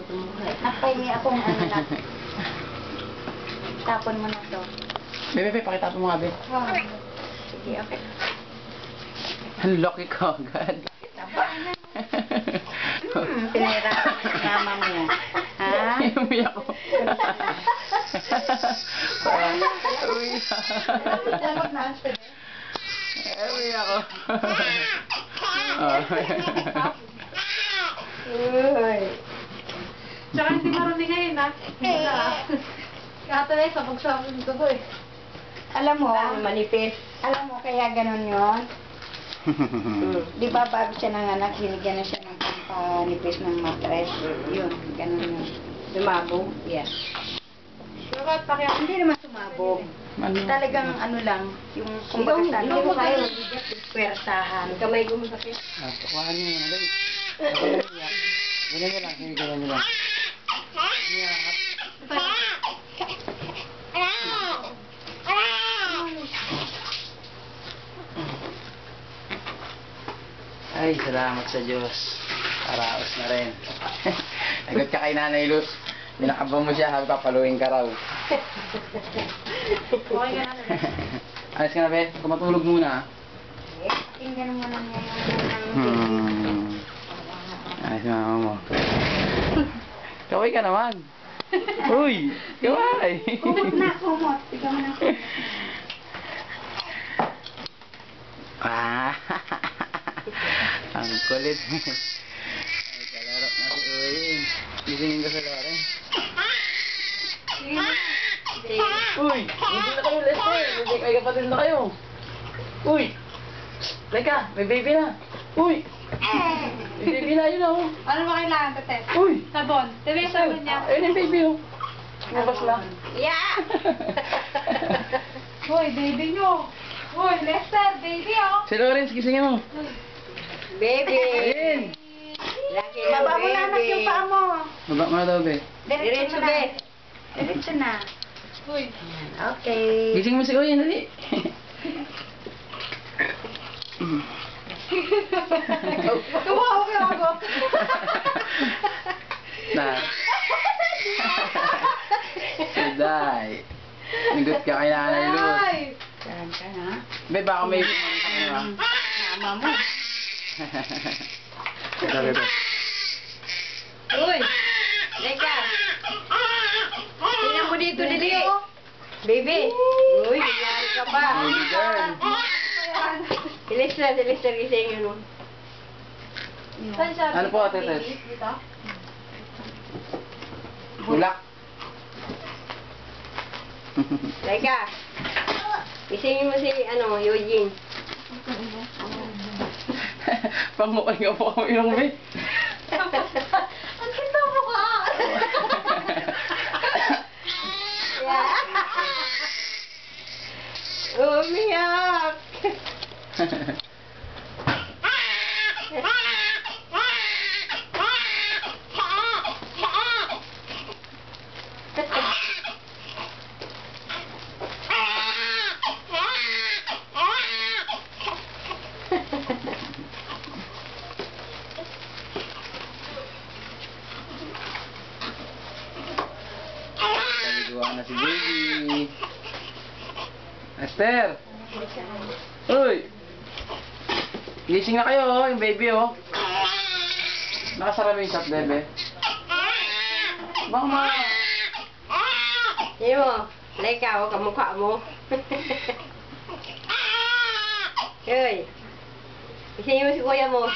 Napahingi akong ano lang. Tapon mo na to. Bebe, pakitapon mo nga, be. Wow. Sige, okay. Ang laki ka agad. Pinira ka ng mama mo. Ha? Umiyak ko. Umiyak ko. Uy. Tsaka hindi marunong ngayon, ha? Kaya tuloy, sabag-sabag yung dugo, eh. Alam mo, Manipis. alam mo kaya ganun yun? Di ba bago siya nanganak, binigyan na siya ng pampanipis ng matres? Yun, ganun yun. Lumabo? Yes. Sure, pakiyak. Hindi naman sumabog. Talagang ano lang, yung kumbaga sa Ikaw mo kayo. pwersahan. Kamay gumasakit. Kuhaan niyo muna, dali. Ganyan nyo lang, sige, ganyan nyo lang. Ay, salamat sa Diyos. Araos na rin. Nagot ka kay Nanay Luz. Pinakaba mo siya, habi papaluin ka raw. Okay ka na. Ayos ka na, be? Kumatulog muna. Tingnan mo lang yan. Ayos na, mama mo. Kaway ka naman. Uy! Kaway! Kumot na, kumot. Tignan mo na. Ah! Ang kulit. Ay, kalaro na si Uy. Gisingin ko sa Loren. Uy! Hindi na kayo, Lester. Hindi kayo kapatid na kayo. Uy! Teka, may baby na. Uy! May baby na yun oh. Ano ba kailangan, Tete? Uy! Sabon. Tete, sabon niya. Ayun yung baby oh. Lumabas na. Yeah! Hoy, baby nyo. Hoy, Lester, baby, oh. Si Lawrence, gisingin mo. Baby! Ayun! Laki na, baba mo na anak yung paa mo. Baba mo na daw, be. Diretso na. Diretso na. Hoy. Okay. Gising mo si Uy, dali. Tumawa ka ako. Na. Suday. Nagot ka kay Nanay Luz. Ay. Saan ka na? Be, baka may ano ah. Mama mo. Ito, be. Uy! Teka! Tingnan mo dito, Dili! Baby! Uy, nangyari ka pa! Baby girl. Silis na gising yun. Saan siya? Ano po, Tete? Dito? Bulak. Teka! Gisingin mo si, Eugene. Pangukay nga po kami ng be. Ang kita mo ka! Umiyak! Paliguan na si baby. Esther! Uy! Gising na kayo oh, yung baby oh. Nakasara mo yung shop, bebe. Baka ma... Yan mo, leka ako, kamukha mo. Uy! Gisingin mo si kuya mo.